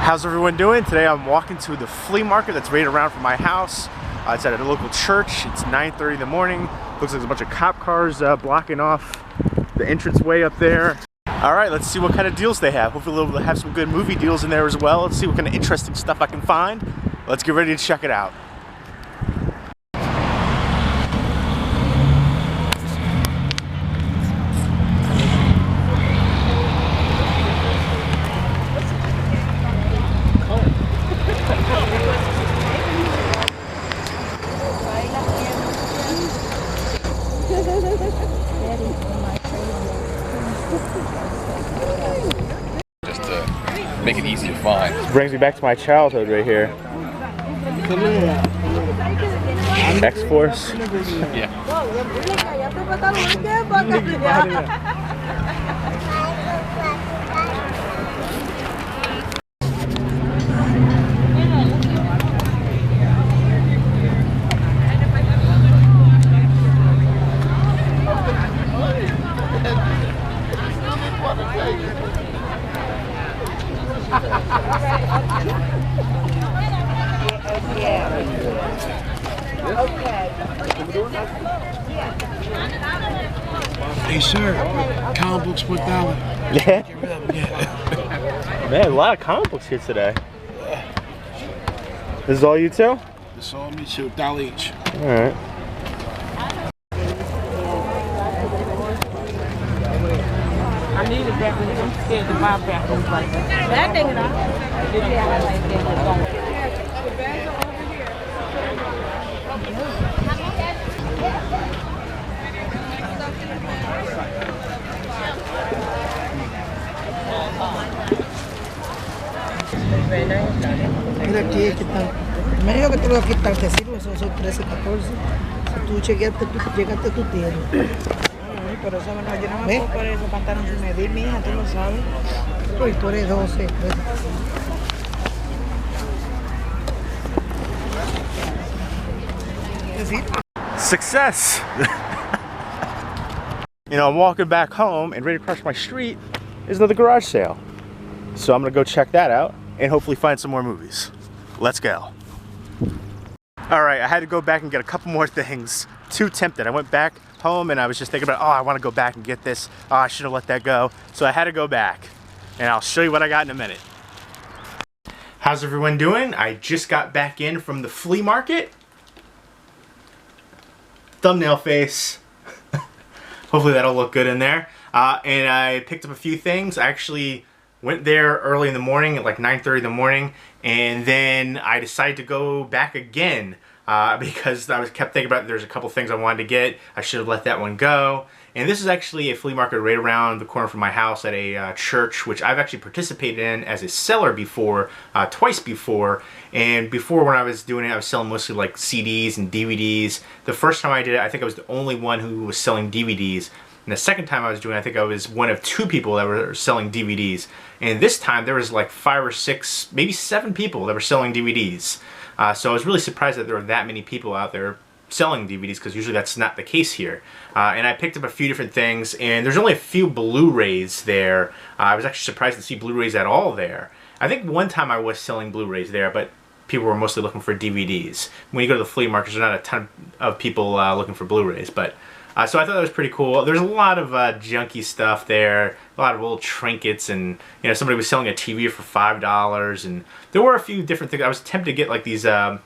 How's everyone doing? Today I'm walking to the flea market that's right around from my house. It's at a local church. It's 9:30 in the morning. Looks like there's a bunch of cop cars blocking off the entranceway up there. Alright, let's see what kind of deals they have. Hopefully they'll have some good movie deals in there as well. Let's see what kind of interesting stuff I can find. Let's get ready to check it out. Just to make it easy to find. This brings me back to my childhood right here. X-Force. Yeah. Hey sir, comic books for $1. Yeah. Man, a lot of comic books here today. This is all you two? This all me too, $1 each. Alright. I needed that when I'm scared to buy back those like that thing it Mira aquí que están. Me dijo que te lo quitan, te sirve, son 13, 14. Si tú llegaste a tu tienda. Pero eso no, yo no me puedo por esos pantalones sin medir, mi hija, tú lo sabes. Pues tú eres 12. Success! You know, I'm walking back home and right across my street is another garage sale. So I'm gonna go check that out and hopefully find some more movies. Let's go. Alright, I had to go back and get a couple more things. Too tempted. I went back home and I was just thinking about, oh, I want to go back and get this. Oh, I should have let that go. So I had to go back. And I'll show you what I got in a minute. How's everyone doing? I just got back in from the flea market. Thumbnail face. Hopefully that'll look good in there. And I picked up a few things. I actually went there early in the morning at like 9:30 in the morning, and then I decided to go back again because I kept thinking about there's a couple things I wanted to get. I should have let that one go. And this is actually a flea market right around the corner from my house at a church, which I've actually participated in as a seller before, twice before. And before, when I was doing it, I was selling mostly like CDs and DVDs. The first time I did it, I think I was the only one who was selling DVDs. And the second time I was doing it, I think I was one of 2 people that were selling DVDs. And this time there was like 5 or 6, maybe 7 people that were selling DVDs. So I was really surprised that there were that many people out there selling DVDs, because usually that's not the case here. And I picked up a few different things, and there's only a few Blu-rays there. I was actually surprised to see Blu-rays at all there. I think one time I was selling Blu-rays there, but people were mostly looking for DVDs. When you go to the flea markets, there's not a ton of people looking for Blu-rays, but so I thought that was pretty cool. There's a lot of junky stuff there, a lot of old trinkets, and you know, somebody was selling a TV for $5, and there were a few different things. I was tempted to get like these kind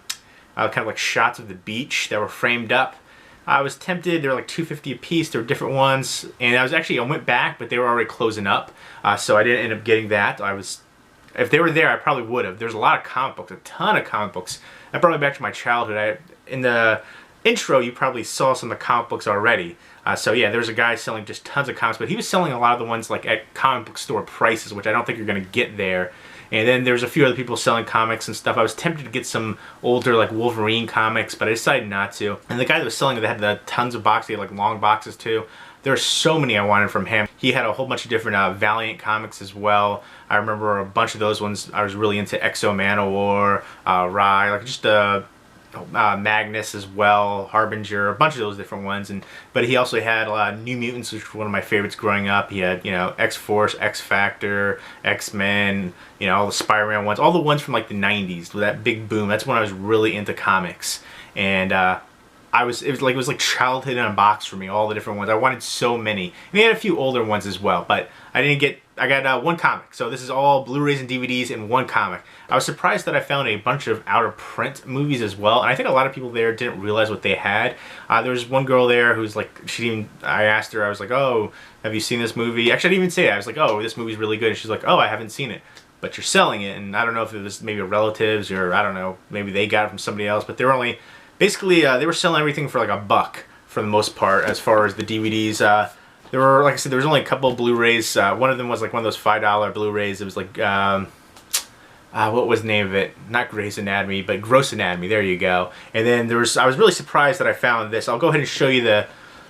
of like shots of the beach that were framed up. I was tempted. They were like $2.50 a piece. There were different ones, and I went back, but they were already closing up, so I didn't end up getting that. If they were there, I probably would have. There's a lot of comic books, a ton of comic books. That brought me back to my childhood. In the intro, you probably saw some of the comic books already. So yeah, there's a guy selling just tons of comics, but he was selling a lot of the ones like at comic book store prices, which I don't think you're going to get there. And then there's a few other people selling comics and stuff. I was tempted to get some older like Wolverine comics, but I decided not to. And the guy that was selling it, that had the tons of boxes, he had like long boxes too. There are so many I wanted from him. He had a whole bunch of different Valiant comics as well. I remember a bunch of those ones. I was really into Exo Manowar, Rai, like just Magnus as well, Harbinger, a bunch of those different ones. But he also had New Mutants, which was one of my favorites growing up. He had, you know, X-Force, X-Factor, X-Men, you know, all the Spider-Man ones, all the ones from like the 90s with that big boom. That's when I was really into comics. And it was like childhood in a box for me, all the different ones. I wanted so many. And he had a few older ones as well, but I got one comic. So this is all Blu-rays and DVDs in one comic. I was surprised that I found a bunch of out-of-print movies as well, and I think a lot of people there didn't realize what they had. There was one girl there who's like, I asked her, I was like, oh, have you seen this movie? Actually, I didn't even say it. I was like, oh, this movie's really good. And she's like, oh, I haven't seen it, but you're selling it. And I don't know if it was maybe relatives or I don't know, maybe they got it from somebody else, but they were only, basically, they were selling everything for like $1 for the most part as far as the DVDs. There were, like I said, there was only a couple of Blu-rays. One of them was like one of those $5 Blu-rays. It was like, what was the name of it? Not Grey's Anatomy, but Gross Anatomy. There you go. And then I was really surprised that I found this. I'll go ahead and show you the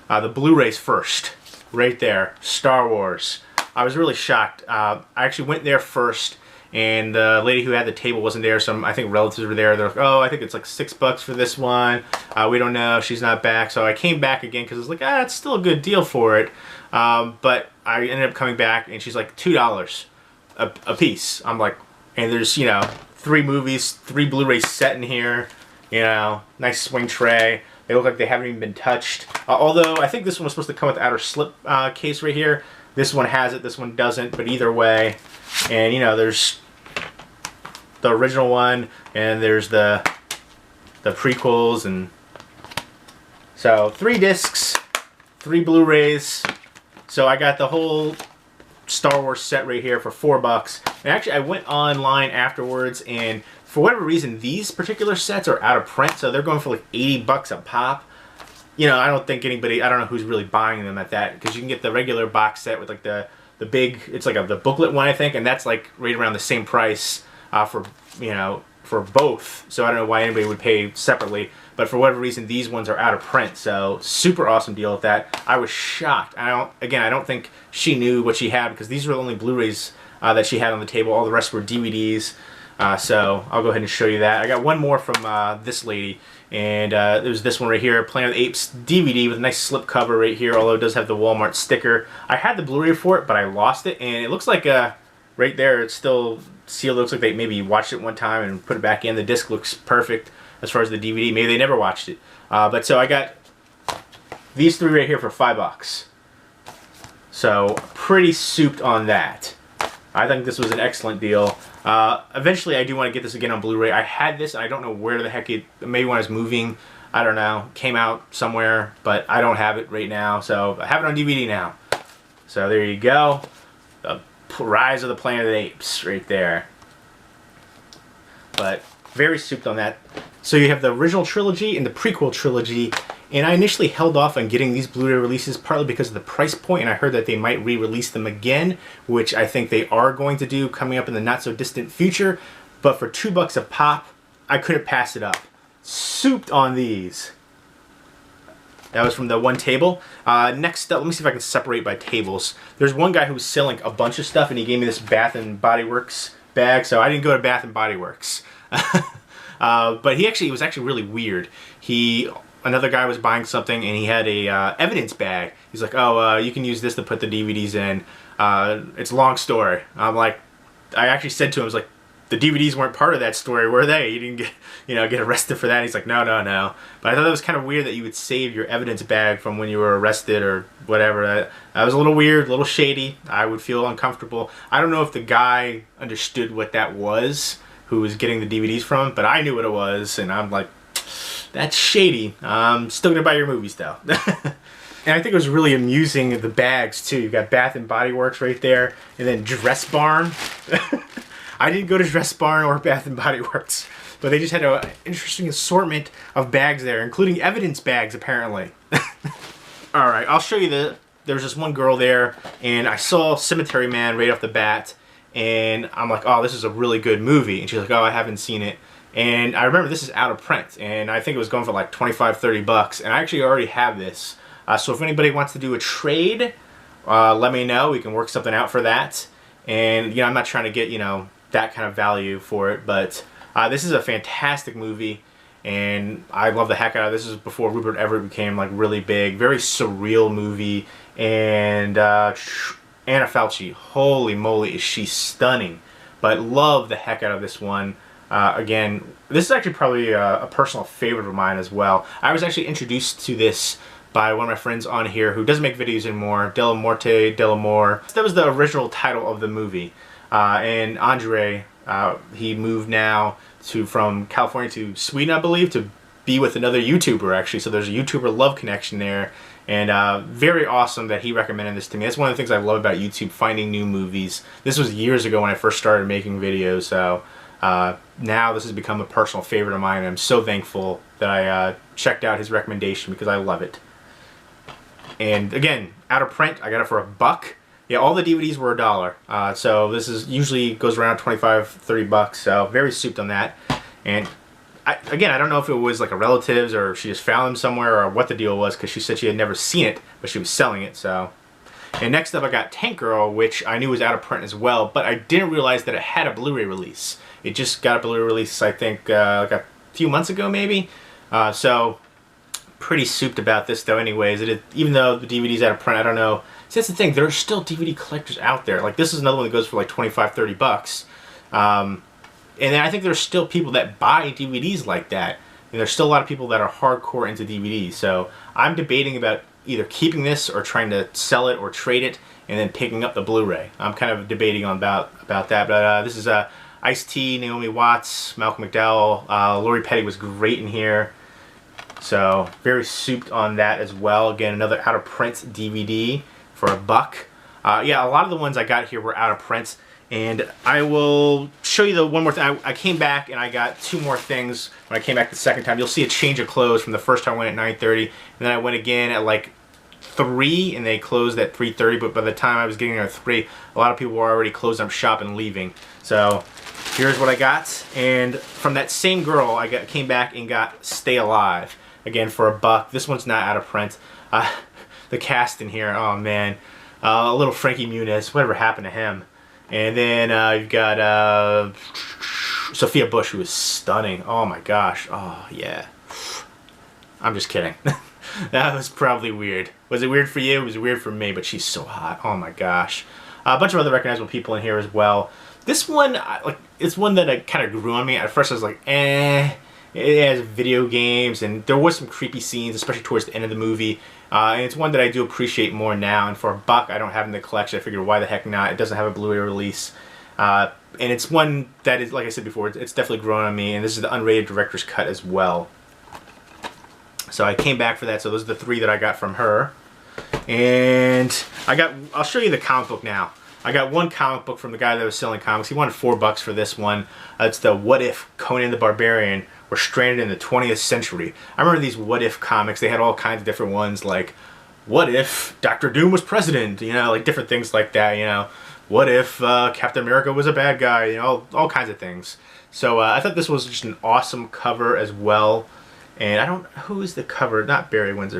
Blu-rays first. Right there, Star Wars. I was really shocked. I actually went there first, and the lady who had the table wasn't there. Some, I think, relatives were there. They're like, oh, I think it's like $6 for this one. We don't know. She's not back. So I came back again because I was like, it's still a good deal for it. But I ended up coming back, and she's like, $2 a piece. I'm like, and there's, you know, 3 movies, 3 Blu-rays set in here. You know, nice swing tray. They look like they haven't even been touched. Although I think this one was supposed to come with the outer slip case right here. This one has it, this one doesn't, but either way. And you know, there's the original one, and there's the prequels, and so 3 discs, 3 Blu-rays. So I got the whole Star Wars set right here for $4. And actually, I went online afterwards, and for whatever reason, these particular sets are out of print, so they're going for like $80 a pop. You know, I don't think anybody, I don't know who's really buying them at that, because you can get the regular box set with like the big, it's like the booklet one, I think, and that's like right around the same price for, you know, for both. So I don't know why anybody would pay separately, but for whatever reason, these ones are out of print. So super awesome deal with that. I was shocked. I don't think she knew what she had, because these were the only Blu-rays that she had on the table. All the rest were DVDs. So I'll go ahead and show you that. I got one more from this lady, and there's this one right here, Planet of the Apes DVD with a nice slip cover right here, although it does have the Walmart sticker. I had the Blu-ray for it, but I lost it, and it looks like right there it's still sealed. It looks like they maybe watched it one time and put it back in. The disc looks perfect as far as the DVD. Maybe they never watched it. But so I got these 3 right here for $5. So pretty souped on that. I think this was an excellent deal. Eventually, I do want to get this again on Blu-ray. I had this, and I don't know where the heck maybe when I was moving, I don't know, came out somewhere, but I don't have it right now. So I have it on DVD now. So there you go. The Rise of the Planet of the Apes right there. But very souped on that. So you have the original trilogy and the prequel trilogy, and I initially held off on getting these Blu-ray releases partly because of the price point, and I heard that they might re-release them again, which I think they are going to do coming up in the not-so-distant future. But for $2 a pop, I couldn't pass it up. Souped on these. That was from the one table. Next up, let me see if I can separate by tables. There's one guy who was selling a bunch of stuff, and he gave me this Bath and Body Works bag, so I didn't go to Bath and Body Works. But it was actually really weird. Another guy was buying something, and he had a evidence bag. He's like, oh, you can use this to put the DVDs in. It's a long story. I actually said to him, I was like, the DVDs weren't part of that story, were they? You didn't get arrested for that? And he's like, no, no, no. But I thought that was kind of weird that you would save your evidence bag from when you were arrested or whatever. That was a little weird, a little shady. I would feel uncomfortable. I don't know if the guy understood what that was, who was getting the DVDs from, but I knew what it was, and I'm like, that's shady. I'm still gonna buy your movies though. And I think it was really amusing, the bags too. You got Bath and Body Works right there, and then Dress Barn. I didn't go to Dress Barn or Bath and Body Works, but they just had an interesting assortment of bags there, including evidence bags apparently. Alright, I'll show you there's this one girl there, and I saw Cemetery Man right off the bat, and I'm like, oh, this is a really good movie. And she's like, oh, I haven't seen it. And I remember this is out of print, and I think it was going for like $25-30, and I actually already have this. So if anybody wants to do a trade, let me know. We can work something out for that. And I'm not trying to get that kind of value for it, but this is a fantastic movie, and I love the heck out of this. This is before Rupert Everett became like really big. Very surreal movie, and Anna Fauci, holy moly, is she stunning! But love the heck out of this one. Again, this is actually probably a personal favorite of mine as well. I was actually introduced to this by one of my friends on here who doesn't make videos anymore, Delamore. That was the original title of the movie. And Andre, he moved now from California to Sweden, I believe, to be with another YouTuber actually. So there's a YouTuber love connection there. And very awesome that he recommended this to me. That's one of the things I love about YouTube, finding new movies. This was years ago when I first started making videos, so now this has become a personal favorite of mine, and I'm so thankful that I checked out his recommendation because I love it. And again, out of print, I got it for $1. Yeah, all the DVDs were $1. So this is usually goes around 25, 30 bucks. So very souped on that. And again, I don't know if it was like a relative's or she just found them somewhere or what the deal was, because she said she had never seen it, but she was selling it. So, and next up I got Tank Girl, which I knew was out of print as well, but I didn't realize that it had a Blu-ray release. It just got a Blu-ray release, I think, like a few months ago maybe. So pretty souped about this though anyways. Even though the DVD's out of print, I don't know. See, that's the thing, there are still DVD collectors out there. Like this is another one that goes for like 25, 30 bucks. And then I think there's still people that buy DVDs like that. And there's still a lot of people that are hardcore into DVDs. So I'm debating about either keeping this or trying to sell it or trade it and then picking up the Blu-ray. I'm kind of debating on about that. But this is Ice-T, Naomi Watts, Malcolm McDowell. Lori Petty was great in here. So very souped on that as well. Again, another out of print DVD for $1. Yeah, a lot of the ones I got here were out of print. And I will show you the one more thing. I came back and I got 2 more things when I came back the second time. You'll see a change of clothes from the first time I went at 9:30. And then I went again at like 3 and they closed at 3:30. But by the time I was getting there at 3, a lot of people were already closed up shop and leaving. So here's what I got. And from that same girl, I came back and got Stay Alive. Again for $1. This one's not out of print. The cast in here, oh man. A little Frankie Muniz, whatever happened to him. And then you've got Sophia Bush, who is stunning. Oh my gosh. Oh yeah. I'm just kidding. That was probably weird. Was it weird for you? It was weird for me, but she's so hot. Oh my gosh. A bunch of other recognizable people in here as well. This one, it's one that kind of grew on me. At first I was like, eh. It has video games, and there was some creepy scenes, especially towards the end of the movie. And it's one that I do appreciate more now. And for $1, I don't have it in the collection. I figured, why the heck not? It doesn't have a Blu-ray release. And it's one that is, like I said before, it's definitely grown on me. And this is the unrated director's cut as well. So I came back for that. So those are the 3 that I got from her. And I'll show you the comic book now. I got one comic book from the guy that was selling comics. He wanted $4 for this one. It's the What If Conan the Barbarian were stranded in the 20th century. I remember these What If comics. They had all kinds of different ones, like what if Dr. Doom was president? You know, like different things like that. You know, what if Captain America was a bad guy? You know, all kinds of things. So I thought this was just an awesome cover as well. And I don't, who is the cover? Not Barry Windsor.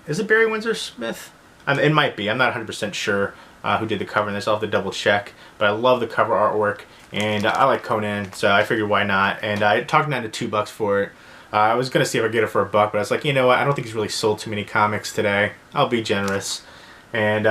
Is it Barry Windsor Smith? It might be. I'm not 100% sure who did the cover in this. I'll have to double check. But I love the cover artwork. And I like Conan, so I figured why not. And I talked down to $2 for it. I was going to see if I get it for $1, but I was like, you know what? I don't think he's really sold too many comics today. I'll be generous. And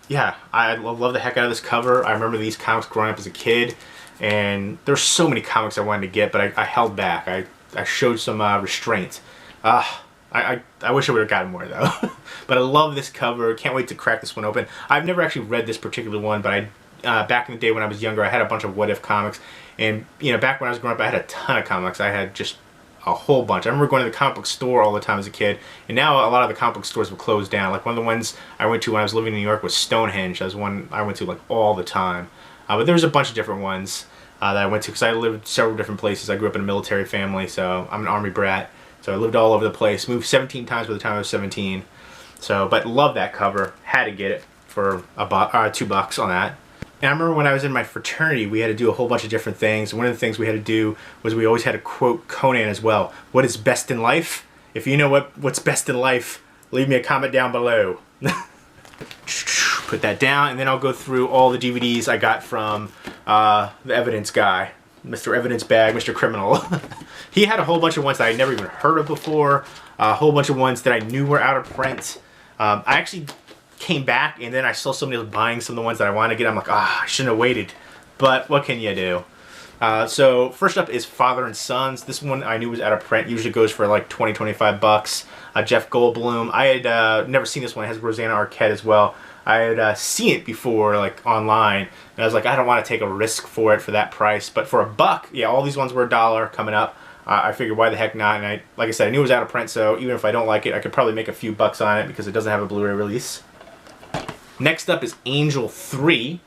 yeah, I love the heck out of this cover. I remember these comics growing up as a kid. And there's so many comics I wanted to get, but I held back. I showed some restraint. I wish I would have gotten more though. But I love this cover. Can't wait to crack this one open. I've never actually read this particular one, but back in the day when I was younger, I had a bunch of What If comics. And you know, back when I was growing up, I had a ton of comics. I had just a whole bunch. I remember going to the comic book store all the time as a kid. And now a lot of the comic book stores have closed down. Like one of the ones I went to when I was living in New York was Stonehenge. That was one I went to like all the time. But there was a bunch of different ones that I went to because I lived several different places. I grew up in a military family, so I'm an Army brat. So I lived all over the place. Moved 17 times by the time I was 17. So, but love that cover. Had to get it for $2 on that. And I remember when I was in my fraternity, we had to do a whole bunch of different things. One of the things we had to do was we always had to quote Conan as well. What is best in life? If you know what's best in life, leave me a comment down below. Put that down, and then I'll go through all the DVDs I got from the evidence guy. Mr. Evidence Bag, Mr. Criminal. He had a whole bunch of ones that I never even heard of before. A whole bunch of ones that I knew were out of print. I actually came back and then I saw somebody was buying some of the ones that I wanted to get. I'm like, I shouldn't have waited. But what can you do? So first up is Father and Sons. This one I knew was out of print. Usually goes for like 20-25 bucks. Jeff Goldblum. I had never seen this one. It has Rosanna Arquette as well. I had seen it before, like online, and I was like, I don't want to take a risk for it for that price. But for $1, yeah, all these ones were $1 coming up. I figured, why the heck not? And like I said, I knew it was out of print, so even if I don't like it, I could probably make a few bucks on it because it doesn't have a Blu-ray release. Next up is Angel 3.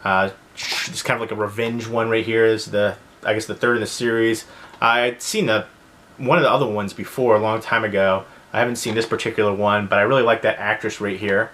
It's kind of like a revenge one right here. This is I guess the third in the series. I'd seen one of the other ones before a long time ago. I haven't seen this particular one, but I really like that actress right here.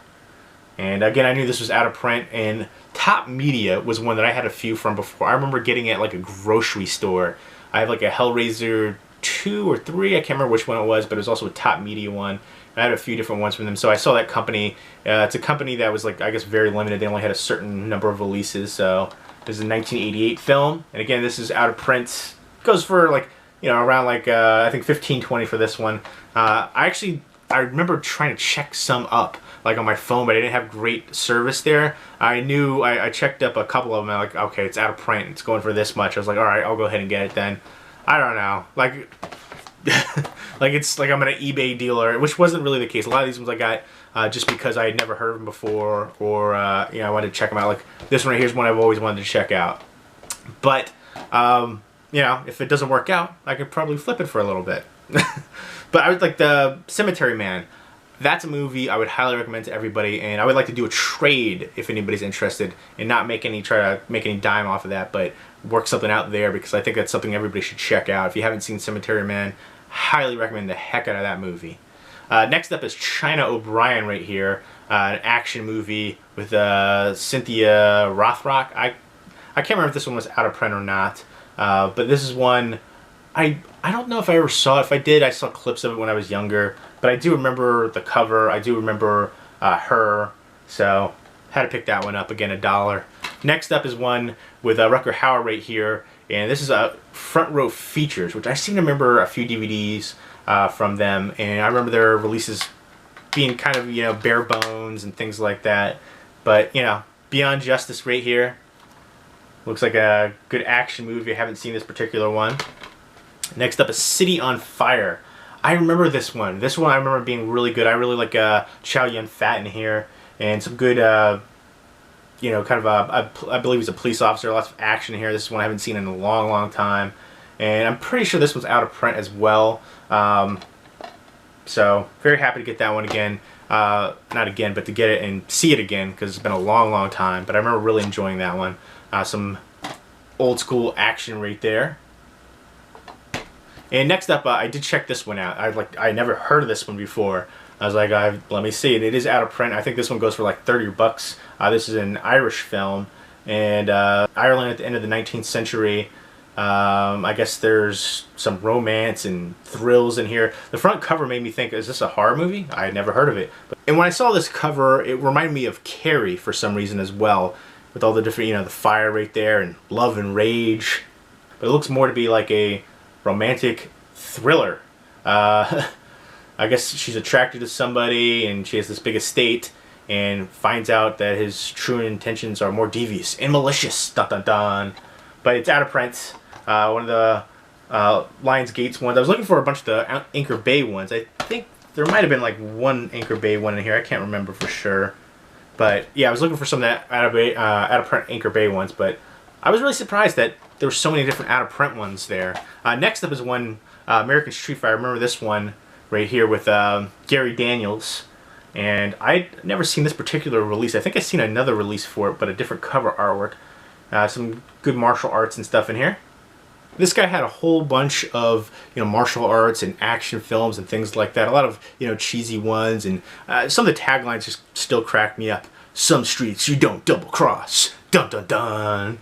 And again, I knew this was out of print, and Top Media was one that I had a few from before. I remember getting it at like a grocery store. I have like a Hellraiser 2 or 3, I can't remember which one it was, but it was also a Top Media one. I had a few different ones from them, so I saw that company. It's a company that was like, I guess, very limited. They only had a certain number of releases, so this is a 1988 film. And again, this is out of print. It goes for like, you know, around like, I think $15-20 for this one. I remember trying to check some up, like on my phone, but I didn't have great service there. I checked up a couple of them, and I'm like, okay, it's out of print, it's going for this much. I was like, alright, I'll go ahead and get it then. I don't know, like, like it's like I'm an eBay dealer, which wasn't really the case. A lot of these ones I got just because I had never heard of them before, or, you know, I wanted to check them out. Like, this one right here is one I've always wanted to check out. But, you know, if it doesn't work out, I could probably flip it for a little bit. But I would like the Cemetery Man. That's a movie I would highly recommend to everybody, and I would like to do a trade if anybody's interested, and not try to make any dime off of that, but work something out there, because I think that's something everybody should check out. If you haven't seen Cemetery Man, highly recommend the heck out of that movie. Next up is China O'Brien right here, an action movie with Cynthia Rothrock. I can't remember if this one was out of print or not, but this is one I don't know if I ever saw it. If I did, I saw clips of it when I was younger. But I do remember the cover. I do remember her. So, had to pick that one up. Again, $1. Next up is one with Rutger Hauer right here. And this is Front Row Features, which I seem to remember a few DVDs from them. And I remember their releases being kind of, you know, bare bones and things like that. But, you know, Beyond Justice right here. Looks like a good action movie. I haven't seen this particular one. Next up is City on Fire. I remember this one. This one I remember being really good. I really like Chow Yun-fat in here, and some good, you know, kind of I believe he's a police officer. Lots of action here. This is one I haven't seen in a long, long time, and I'm pretty sure this one's out of print as well. So very happy to get that one again. Not again, but to get it and see it again, because it's been a long, long time. But I remember really enjoying that one. Some old school action right there. And next up, I did check this one out. I never heard of this one before. I was like, let me see. It is out of print. I think this one goes for like 30 bucks. This is an Irish film, and Ireland at the end of the 19th century. I guess there's some romance and thrills in here. The front cover made me think, is this a horror movie? I had never heard of it. And when I saw this cover, it reminded me of Carrie for some reason as well, with all the different, you know, the fire right there and love and rage. But it looks more to be like a romantic thriller. I guess she's attracted to somebody, and she has this big estate, and finds out that his true intentions are more devious and malicious. Dun dun dun. But it's out of print. One of the Lionsgate's ones. I was looking for a bunch of the Anchor Bay ones. I think there might have been like one Anchor Bay one in here. I can't remember for sure. But yeah, I was looking for some of that out of print Anchor Bay ones. But I was really surprised that there were so many different out of print ones there. Next up is one American Street Fighter. I remember this one right here with Gary Daniels. And I'd never seen this particular release. I think I've seen another release for it, but a different cover artwork. Some good martial arts and stuff in here. This guy had a whole bunch of, you know, martial arts and action films and things like that. A lot of, you know, cheesy ones, and some of the taglines just still crack me up. Some streets you don't double cross. Dun dun dun.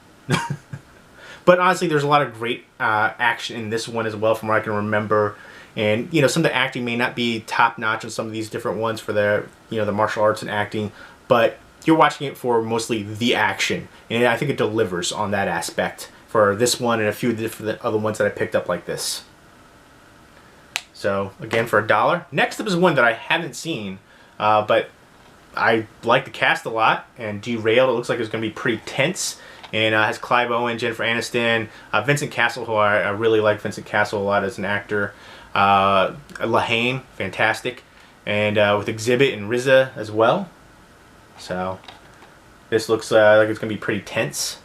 But honestly, there's a lot of great action in this one as well, from what I can remember. And, you know, some of the acting may not be top notch on some of these different ones for the, you know, the martial arts and acting, but you're watching it for mostly the action, and I think it delivers on that aspect. for this one and a few of the other ones that I picked up like this. So again, for $1. Next up is one that I haven't seen, but I like the cast a lot. And Derailed, it looks like it's going to be pretty tense. And has Clive Owen, Jennifer Aniston, Vincent Cassel, who I really like Vincent Cassel a lot as an actor. Lahane, fantastic. And with Exhibit and RZA as well. So this looks like it's going to be pretty tense.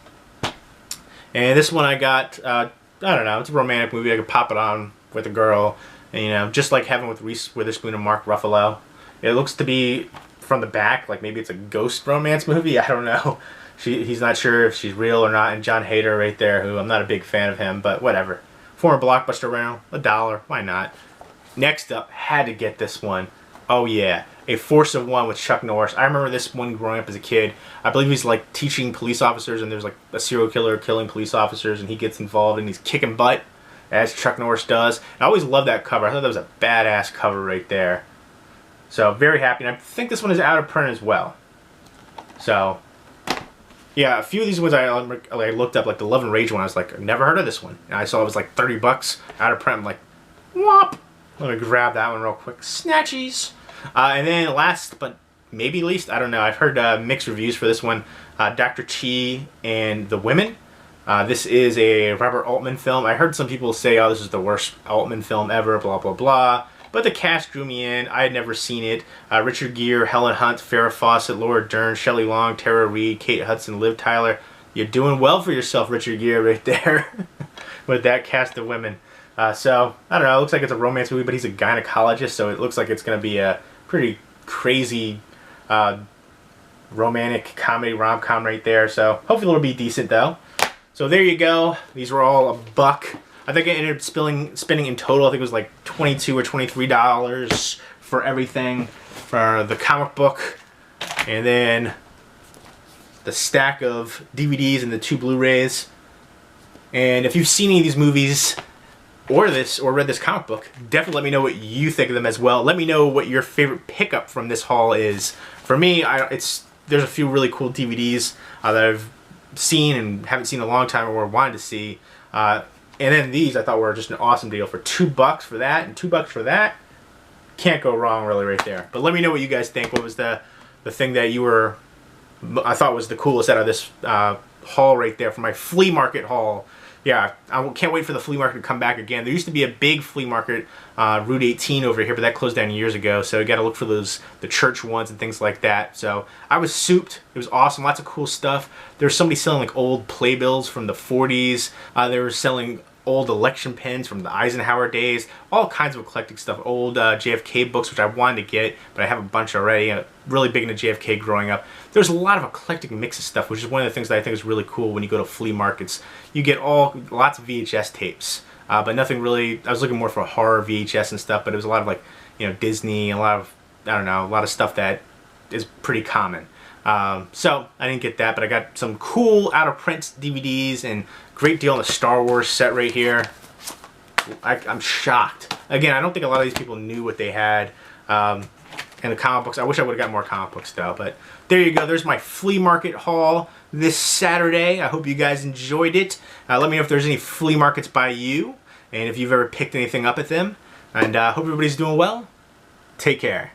And this one I got, I don't know, it's a romantic movie. I could pop it on with a girl. And, you know, just like Heaven with Reese Witherspoon and Mark Ruffalo. It looks to be from the back, like maybe it's a ghost romance movie. I don't know. He's not sure if she's real or not. And John Hader right there, who I'm not a big fan of him, but whatever. Former Blockbuster round, $1. Why not? Next up, had to get this one. Oh yeah, A Force of One with Chuck Norris. I remember this one growing up as a kid. I believe he's like teaching police officers, and there's like a serial killer killing police officers, and he gets involved and he's kicking butt, as Chuck Norris does. I always loved that cover. I thought that was a badass cover right there. So very happy. And I think this one is out of print as well. So yeah, a few of these ones I looked up, like the Love and Rage one. I was like, I've never heard of this one. And I saw it was like $30 out of print. I'm like, whop. Let me grab that one real quick. Snatchies. And then last but maybe least, I don't know. I've heard mixed reviews for this one. Dr. Chi and the Women. This is a Robert Altman film. I heard some people say, oh, this is the worst Altman film ever, blah, blah, blah. But the cast drew me in. I had never seen it. Richard Gere, Helen Hunt, Farrah Fawcett, Laura Dern, Shelley Long, Tara Reid, Kate Hudson, Liv Tyler. You're doing well for yourself, Richard Gere, right there. With that cast of women. So, I don't know. It looks like it's a romance movie, but he's a gynecologist, so it looks like it's going to be a pretty crazy romantic comedy rom-com right there. So, hopefully it'll be decent, though. So, there you go. These were all $1. I think I ended up spending in total, I think it was like $22 or $23 for everything. For the comic book, and then the stack of DVDs and the 2 Blu-rays. And if you've seen any of these movies, or read this comic book, definitely let me know what you think of them as well. Let me know what your favorite pickup from this haul is. For me, there's a few really cool DVDs that I've seen and haven't seen in a long time or wanted to see. And then these I thought were just an awesome deal for $2 for that and $2 for that. Can't go wrong really right there. But let me know what you guys think. What was the thing that I thought was the coolest out of this haul right there for my flea market haul. Yeah, I can't wait for the flea market to come back again. There used to be a big flea market, Route 18 over here, but that closed down years ago. So you got to look for the church ones and things like that. So I was souped. It was awesome. Lots of cool stuff. There was somebody selling like old playbills from the 40s. They were selling old election pens from the Eisenhower days, all kinds of eclectic stuff, old JFK books, which I wanted to get, but I have a bunch already. Really big into JFK growing up. There's a lot of eclectic mix of stuff, which is one of the things that I think is really cool when you go to flea markets. You get lots of VHS tapes, but nothing really. I was looking more for horror VHS and stuff, but it was a lot of like, you know, Disney, and a lot of, I don't know, a lot of stuff that is pretty common. So I didn't get that, but I got some cool out of print DVDs and great deal on the Star Wars set right here. I'm shocked. Again, I don't think a lot of these people knew what they had in the comic books. I wish I would have got more comic books though, but there you go. There's my flea market haul this Saturday. I hope you guys enjoyed it. Let me know if there's any flea markets by you and if you've ever picked anything up at them. And hope everybody's doing well. Take care.